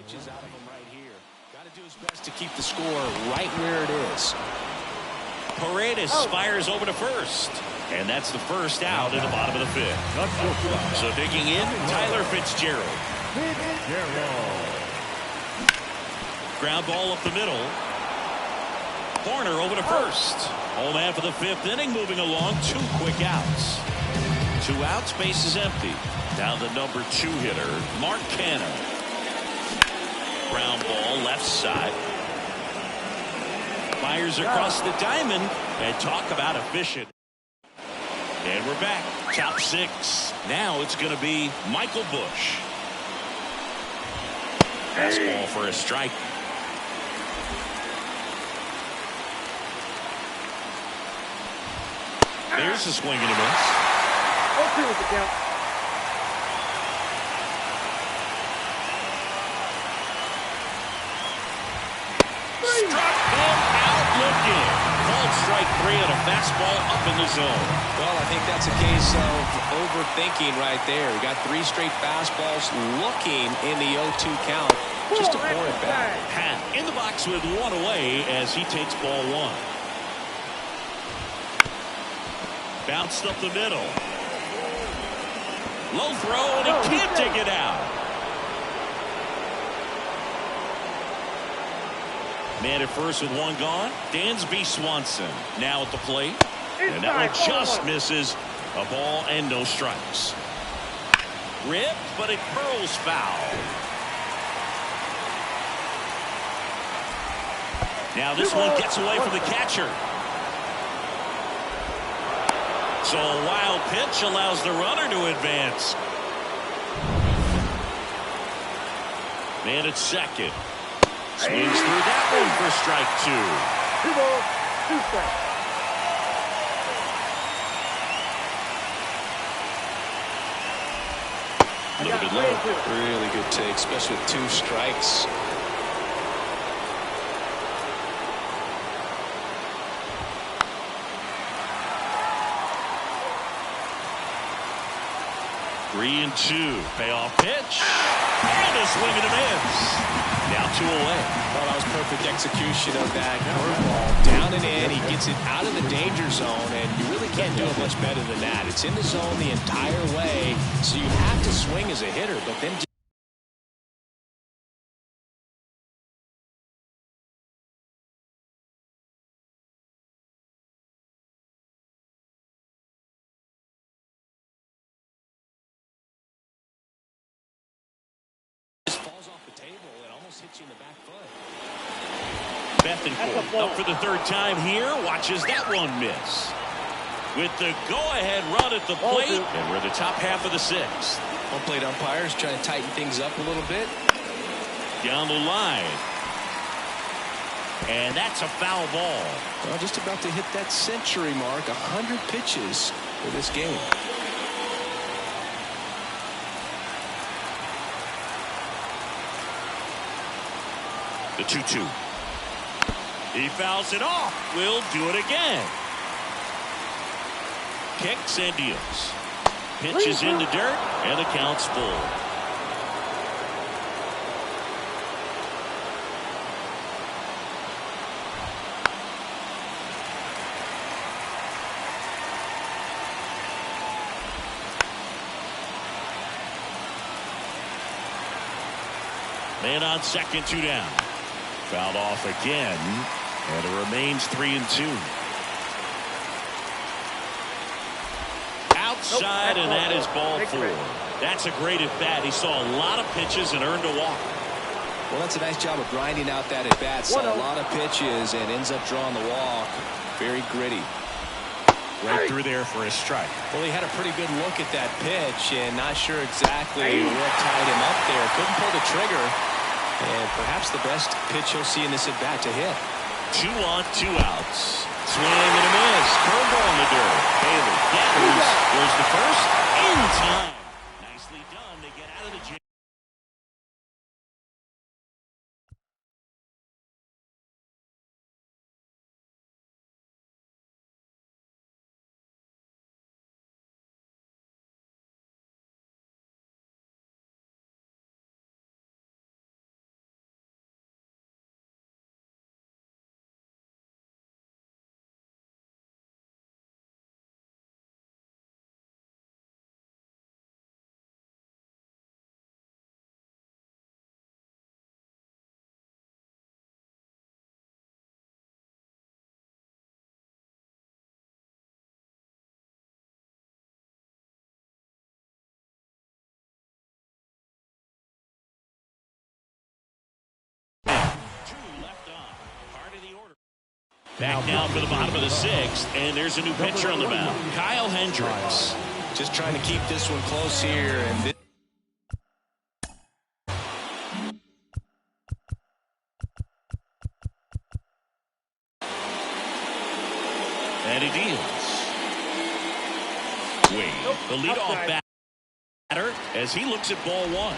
pitches out of him right here. Got to do his best to keep the score right where it is. Paredes fires over to first. And that's the first out in the bottom of the fifth. So digging in, Tyler Fitzgerald. Ground ball up the middle. Corner over to first. Home half of the fifth inning moving along. 2 quick outs. 2 outs, base is empty. Down the number 2 hitter, Mark Canha. Ground ball left side. Fires across the diamond, and talk about efficient. And we're back. Top 6. Now it's going to be Michael Busch. Fastball for a strike. There's a swing and a miss. Okay with the count. Struck him out looking. Called strike 3 on a fastball up in the zone. Well, I think that's a case of overthinking right there. We got 3 straight fastballs looking in the 0-2 count. Just to pour it back. Pat in the box with 1 away as he takes ball 1. Bounced up the middle. Low throw, and he can't take it out. Man at first with 1 gone. Dansby Swanson now at the plate. And that one just misses. A ball and no strikes. Ripped, but it curls foul. Now this one gets away from the catcher. So a wild pitch allows the runner to advance. Man at second. Swings through that one for strike 2. 2 balls, 2 strikes. A little bit low. Really good take, especially with 2 strikes. Three and 2. Payoff pitch. And a swing and a miss. Now 2 away. Well, that was perfect execution of that curveball. Down and in. He gets it out of the danger zone, and you really can't do it much better than that. It's in the zone the entire way, so you have to swing as a hitter, but then falls off the table and almost hits you in the back foot. Bethancourt up for the 3rd time here. Watches that one miss. With the go-ahead run at the plate. And we're in the top half of the 6th. Home plate umpires trying to tighten things up a little bit. Down the line. And that's a foul ball. Well, just about to hit that century mark. 100 pitches for this game. The 2-2. He fouls it off. Will do it again. Kicks and deals. Pitches in the dirt, and the count's full. Man on second, 2 down. Fouled off again, and it remains 3 and 2. Outside, and that is ball 4. That's a great at bat. He saw a lot of pitches and earned a walk. Well, that's a nice job of grinding out that at bat. Saw a lot of pitches and ends up drawing the walk. Very gritty. Right through there for a strike. Well, he had a pretty good look at that pitch and not sure exactly what tied him up there. Couldn't pull the trigger. And perhaps the best pitch he'll see in this at-bat to hit. 2 on, 2 outs. Swing and a miss. Curveball in the dirt. Bailey gathers. Goes to first. In time. Nicely done to get out of the jam. Back down for the bottom of the sixth, and there's a new pitcher on the mound, Kyle Hendricks. Just trying to keep this one close here. And he deals. Wade, the leadoff batter, as he looks at ball one.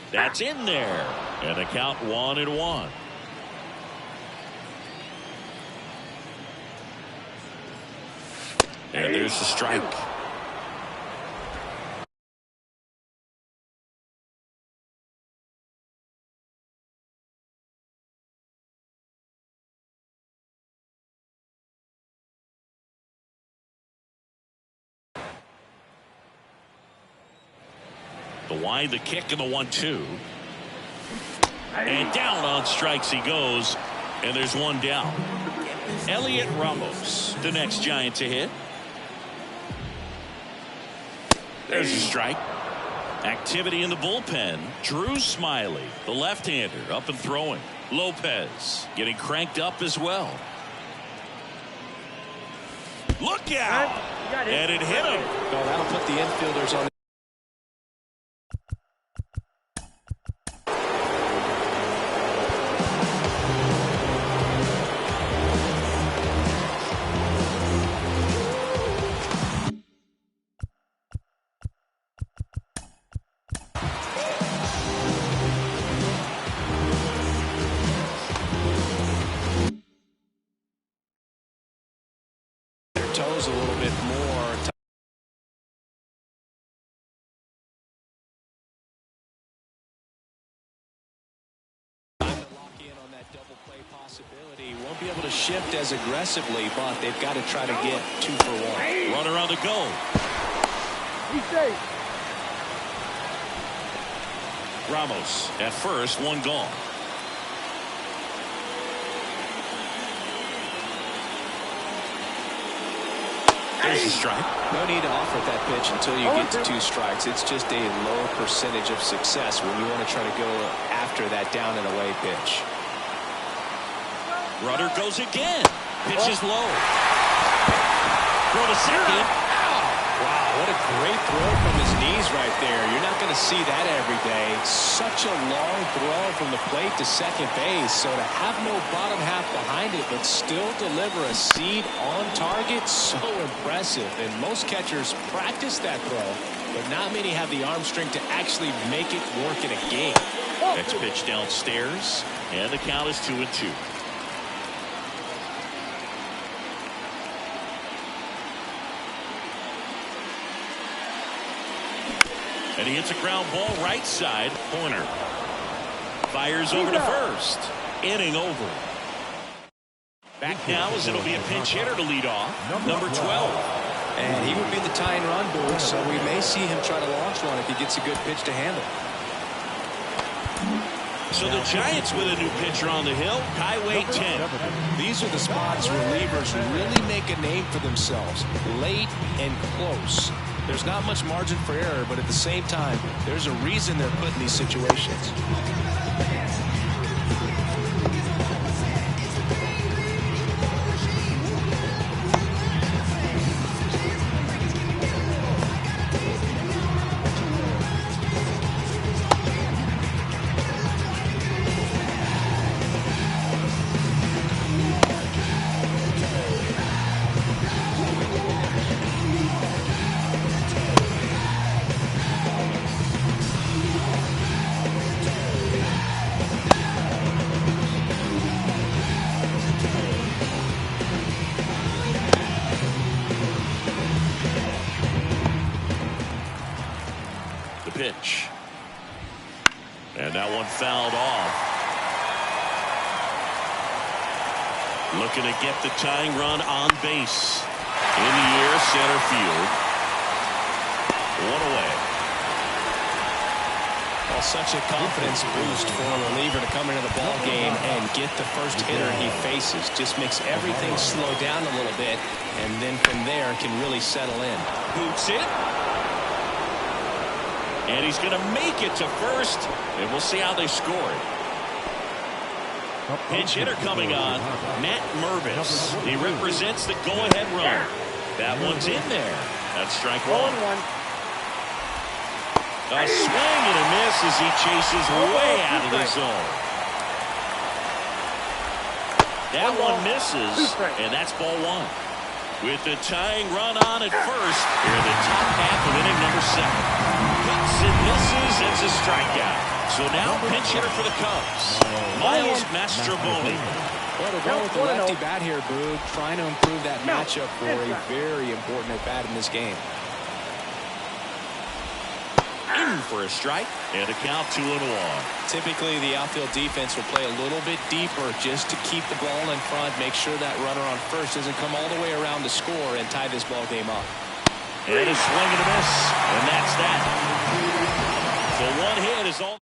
That's in there. And the count 1-1. And there's the strike. The wide, the kick, and the 1-2. And down on strikes he goes. And there's one down. Elliot Ramos, the next Giant to hit. There's a strike. Activity in the bullpen. Drew Smyly, the left-hander, up and throwing. Lopez getting cranked up as well. Look out! And it hit him. Oh, that'll put the infielders on. Toes a little bit more. Time to lock in on that double play possibility. Won't be able to shift as aggressively, but they've got to try to get 2 for 1. Runner on the go. He's safe. Ramos at first, one gone. There's a strike. No need to offer that pitch until you get to 2 strikes. It's just a low percentage of success when you want to try to go after that down and away pitch. Runner goes again. Pitch is low. Throw to second. Wow, what a great throw from his knees right there. You're not going to see that every day. Such a long throw from the plate to second base. So to have no bottom half behind it but still deliver a seed on target, so impressive. And most catchers practice that throw, but not many have the arm strength to actually make it work in a game. Next pitch downstairs, and the count is 2-2. And he hits a ground ball right side corner. Fires over to first. Inning over. Back now as it'll be a pinch hitter to lead off. Number 12. And he would be the tying run, Boog, so we may see him try to launch one if he gets a good pitch to handle. So the Giants with a new pitcher on the hill, Highway 10. These are the spots relievers really make a name for themselves, late and close. There's not much margin for error, but at the same time, there's a reason they're put in these situations. pitch. And that one fouled off. Looking to get the tying run on base. In the air, center field. One away. Well, such a confidence boost for a reliever to come into the ball game and get the first hitter he faces. Just makes everything slow down a little bit, and then from there can really settle in. Boots it. And he's going to make it to first, and we'll see how they score it. Pinch hitter coming on, Matt Mervis. He represents the go-ahead run. That one's in there. That's strike one. A swing and a miss as he chases way out of the zone. That one misses, and that's ball one. With the tying run on at first, here in the top half of inning number 7. Cuts and misses, it's a strikeout. So now pinch hitter for the Cubs, Miles Mastrobuoni. Well, they're going with the lefty bat here, Boog, trying to improve that matchup for a very important at bat in this game. In for a strike, and a count 2-1. Typically, the outfield defense will play a little bit deeper just to keep the ball in front, make sure that runner on first doesn't come all the way around to score and tie this ball game up. And a swing and a miss, and that's that. So one hit is all.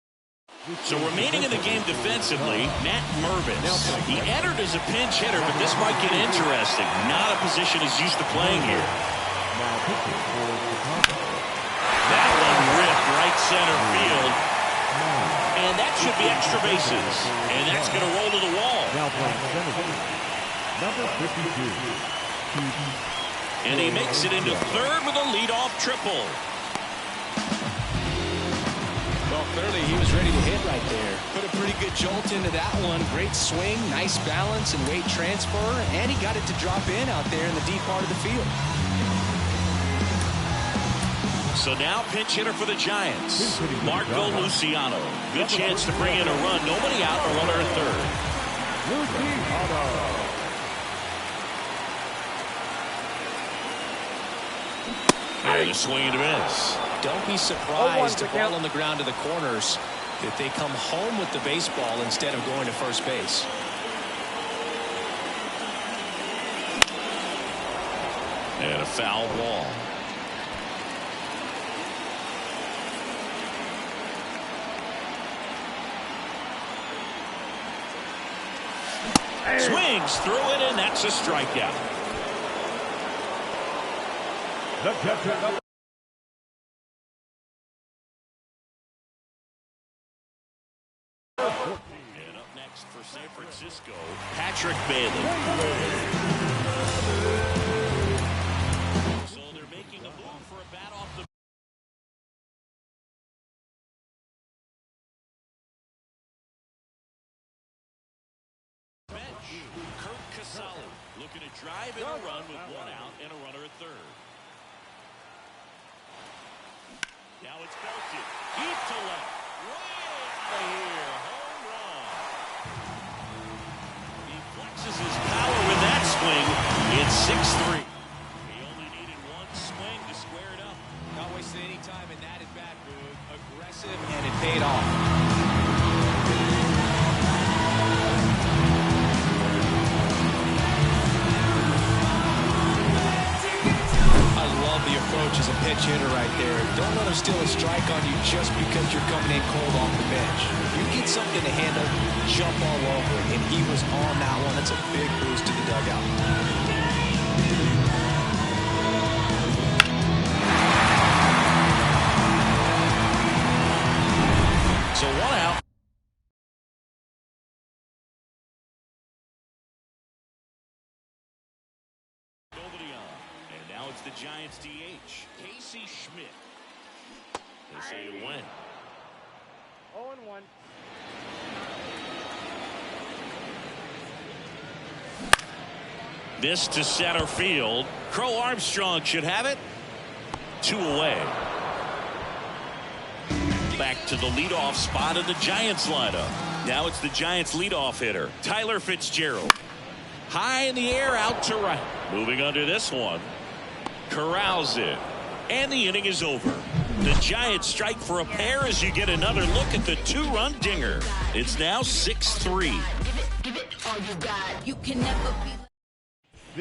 So remaining in the game defensively, Matt Mervis. He entered as a pinch hitter, but this might get interesting. Not a position he's used to playing here. That one ripped right center field. And that should be extra bases. And that's going to roll to the wall. Number 52. And he makes it into third with a leadoff triple. Well, clearly he was ready to hit right there. Put a pretty good jolt into that one. Great swing, nice balance and weight transfer. And he got it to drop in out there in the deep part of the field. So now pinch hitter for the Giants, Marco Luciano. Good chance to bring in a run. Nobody out, a runner at third. And a swing and a miss. Don't be surprised if ball on the ground to the corners that they come home with the baseball instead of going to first base. And a foul ball. Swings through it, and that's a strikeout. And up next for San Francisco, Patrick Bailey. So they're making a move for a bat off the bench. Kurt Casale looking to drive in a run with one out and a runner at third. Now it's belted deep to left. Way out of here. Home run. He flexes his power with that swing. It's 6-3. He only needed one swing to square it up. Not wasting any time in that at bat, Boog. Aggressive, and it paid off. I love the approach as a pitch hitter right there. Don't let him steal a strike on you just because you're coming in cold off the bench. You get something to handle, jump all over it, and he was on that one. That's a big boost to the dugout. So one out. Nobody on. And now it's the Giants DH, Casey Schmidt. They say you win. 0-1. This to center field. Crow Armstrong should have it. 2 away. Back to the leadoff spot of the Giants lineup. Now it's the Giants leadoff hitter, Tyler Fitzgerald. High in the air, out to right. Moving under this one. Corrals it. And the inning is over. The Giants strike for a pair as you get another look at the two-run dinger. It's now 6-3.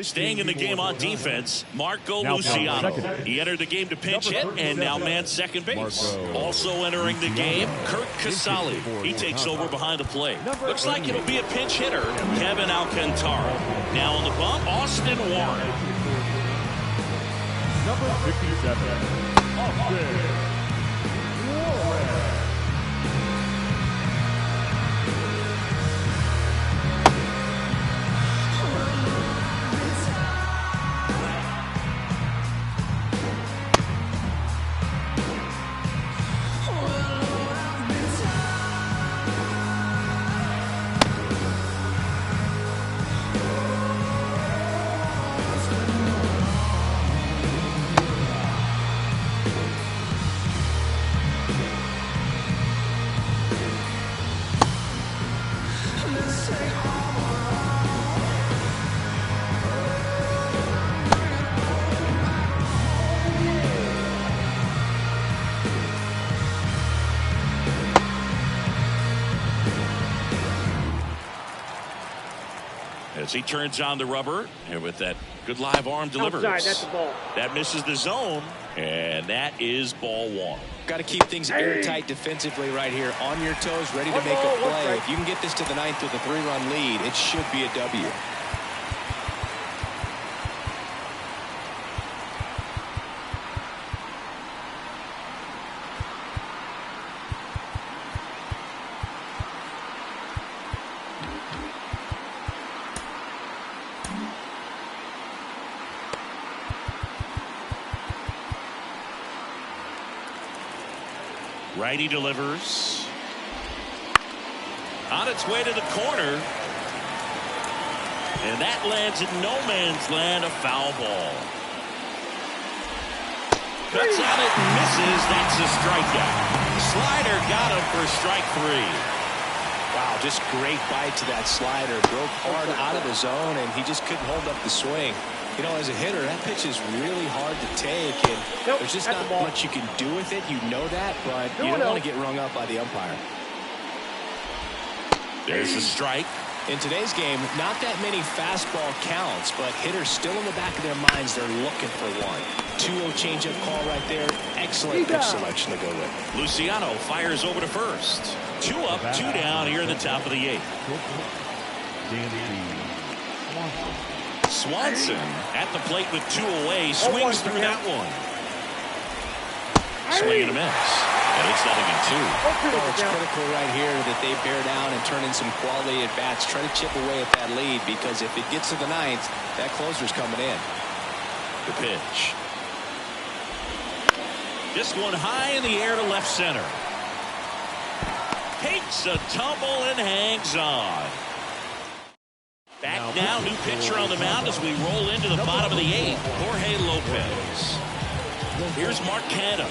Staying in the game on defense, Marco Luciano. He entered the game to pinch hit and now man second base. Also entering the game, Kurt Casale. He takes over behind the plate. Looks like it'll be a pinch hitter, Kevin Alcantara. Now on the bump, Austin Warren. Number 57, Austin Warren. As he turns on the rubber, and with that good live arm delivers. Outside, that's the ball. That misses the zone, and that is ball one. Got to keep things airtight defensively right here. On your toes, ready to make a play. If you can get this to the ninth with a 3-run lead, it should be a W. Righty delivers. On its way to the corner. And that lands in no man's land, a foul ball. Cuts on it and misses. That's a strikeout. Slider got him for strike 3. Wow, just great bite to that slider. Broke hard out of the zone, and he just couldn't hold up the swing. You know, as a hitter, that pitch is really hard to take, and there's just not much you can do with it. You know that, but you don't want to get rung up by the umpire. There's a strike. In today's game, not that many fastball counts, but hitters still in the back of their minds, they're looking for one. 2-0 changeup call right there. Excellent pitch selection to go with. Luciano fires over to first. 2 up, 2 down here in the top of the 8th. Swanson at the plate with 2 away, swings through that one. Swing and a miss. And it's 0-2. Well, it's critical right here that they bear down and turn in some quality at bats. Try to chip away at that lead, because if it gets to the ninth, that closer's coming in. The pitch. This one high in the air to left center. Takes a tumble and hangs on. Back now, new pitcher on the mound as we roll into the bottom of the 8th. Jorge Lopez. Here's Mark Canha.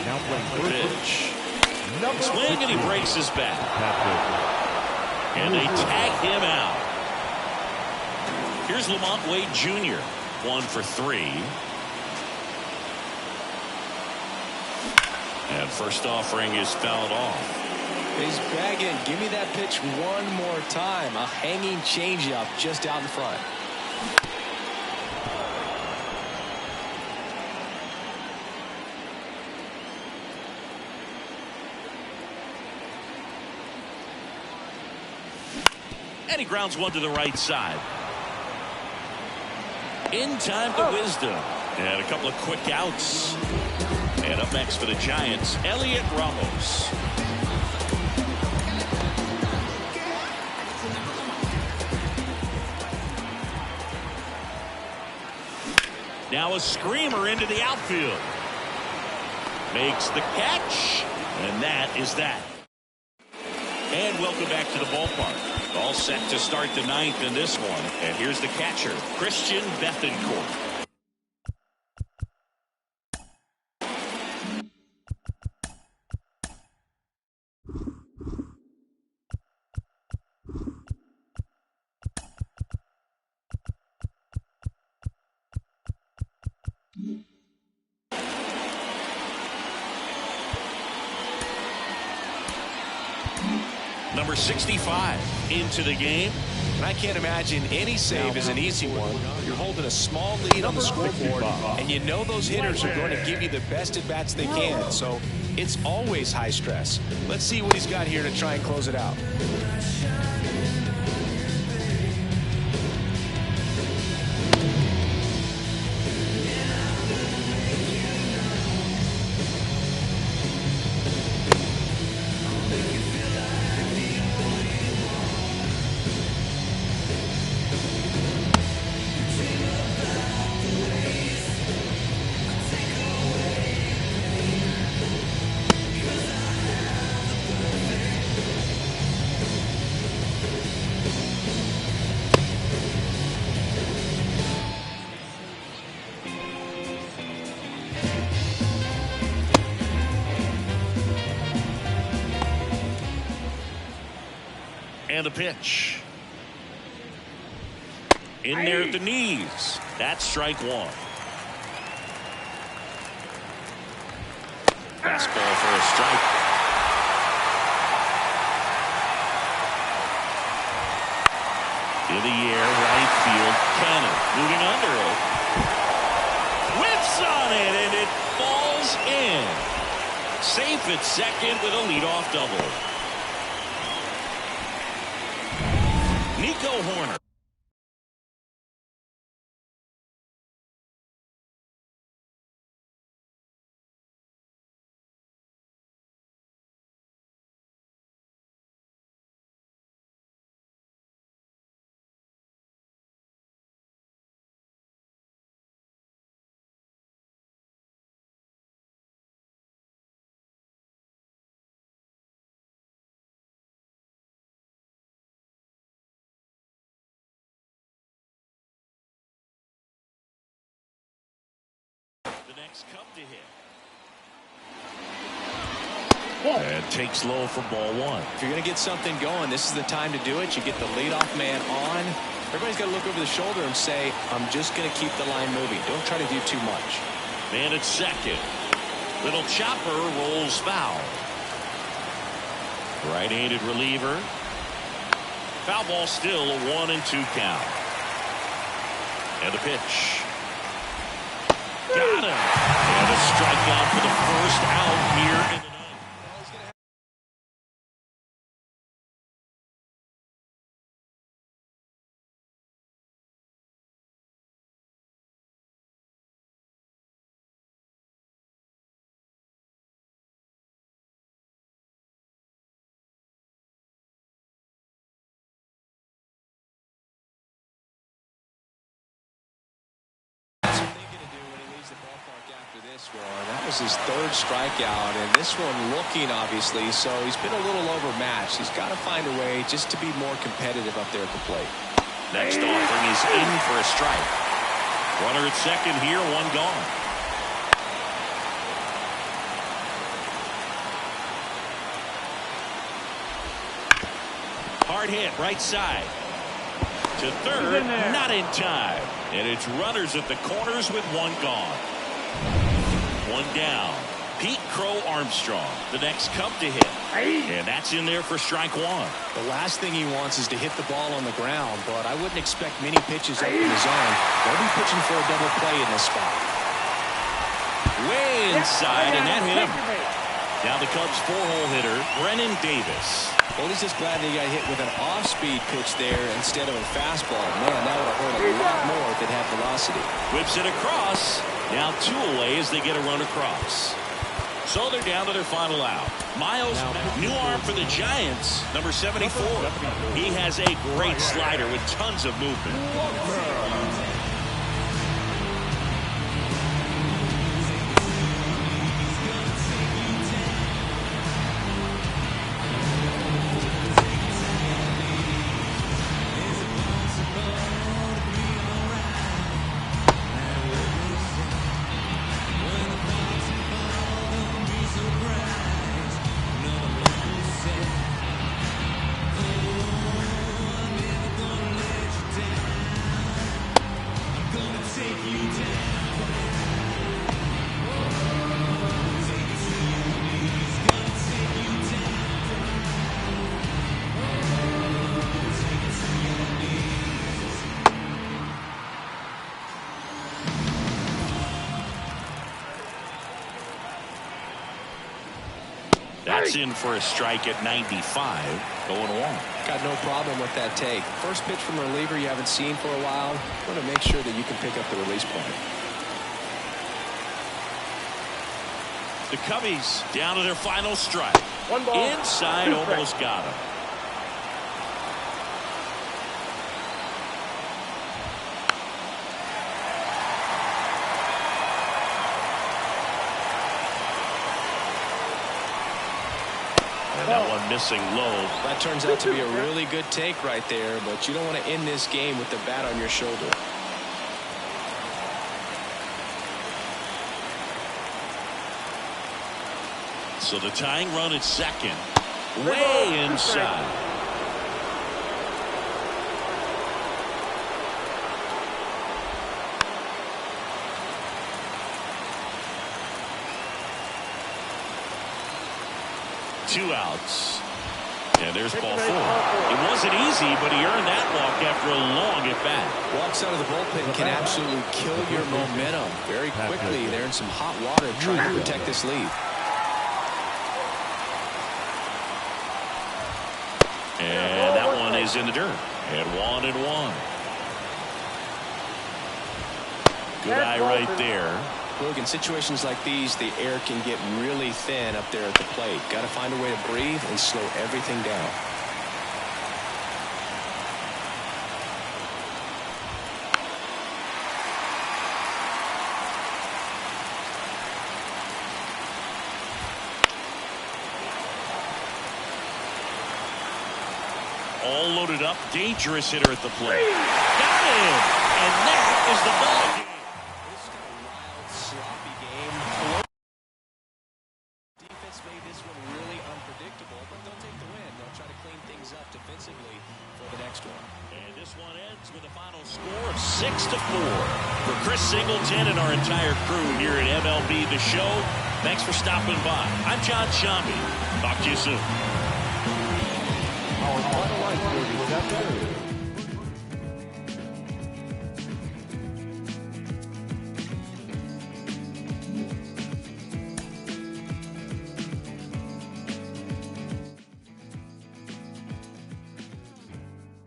The pitch. Swing, and he breaks his back. And they tag him out. Here's Lamont Wade Jr. 1 for 3. And first offering is fouled off. He's bagging. Give me that pitch one more time. A hanging changeup just out in front. And he grounds one to the right side. In time to Wisdom. And a couple of quick outs. And up next for the Giants, Elliot Ramos. Now a screamer into the outfield. Makes the catch. And that is that. And welcome back to the ballpark. All set to start the 9th in this one. And here's the catcher, Christian Bethancourt. Number 65 into the game. And I can't imagine any save is an easy one. You're holding a small lead on the scoreboard, and you know those hitters are going to give you the best at-bats they can. So it's always high stress. Let's see what he's got here to try and close it out. And a pitch. In there at the knees. That's strike one. Fastball for a strike. In the air, right field. Cannon moving under it. Whips on it, and it falls in. Safe at second with a leadoff double. Nico Hoerner. The next cup to hit. And takes low for ball one. If you're going to get something going, this is the time to do it. You get the leadoff man on. Everybody's got to look over the shoulder and say, I'm just going to keep the line moving. Don't try to do too much. Man at second. Little chopper rolls foul. Right-handed reliever. Foul ball still a 1-2 count. And the pitch. Got him. And a strikeout for the first out here in the ninth. That was his third strikeout, and this one looking obviously, so he's been a little overmatched. He's got to find a way just to be more competitive up there at the plate. Next offering is in for a strike. Runner at second here, one gone. Hard hit, right side. To third, not in time. And it's runners at the corners with one gone. One down. Pete Crow Armstrong, the next cup to hit. And that's in there for strike one. The last thing he wants is to hit the ball on the ground, but I wouldn't expect many pitches up in the zone. They'll be pitching for a double play in this spot. Way inside, and that hit him. Now the Cubs four-hole hitter, Brennan Davis. Well, he's just glad that he got hit with an off-speed pitch there instead of a fastball. Man, that would have hurt a lot more if it had velocity. Whips it across. Now two away as they get a run across. So they're down to their final out. Miles, new arm for the Giants, number 74. He has a great slider with tons of movement. That's in for a strike at 95, going along. Got no problem with that take. First pitch from a reliever you haven't seen for a while. Want to make sure that you can pick up the release point. The Cubbies down to their final strike. One ball. Inside, almost got him. And that one missing low. That turns out to be a really good take right there, but you don't want to end this game with the bat on your shoulder. So the tying run at second. Way inside. Two outs. And there's ball four. It wasn't easy, but he earned that walk after a long at bat. Walks out of the bullpen can absolutely kill your momentum very quickly. They're in some hot water trying to protect this lead. And that one is in the dirt. And 1-1. Good eye right there. Look, in situations like these, the air can get really thin up there at the plate. Got to find a way to breathe and slow everything down. All loaded up. Dangerous hitter at the plate. Got him. And that is the ball game. This is kind of a wild, sloppy game. Defense made this one really unpredictable, but they'll take the win. They'll try to clean things up defensively for the next one. And this one ends with a final score of 6-4. For Chris Singleton and our entire crew here at MLB The Show, thanks for stopping by. I'm John Shambi. Talk to you soon. Our final line is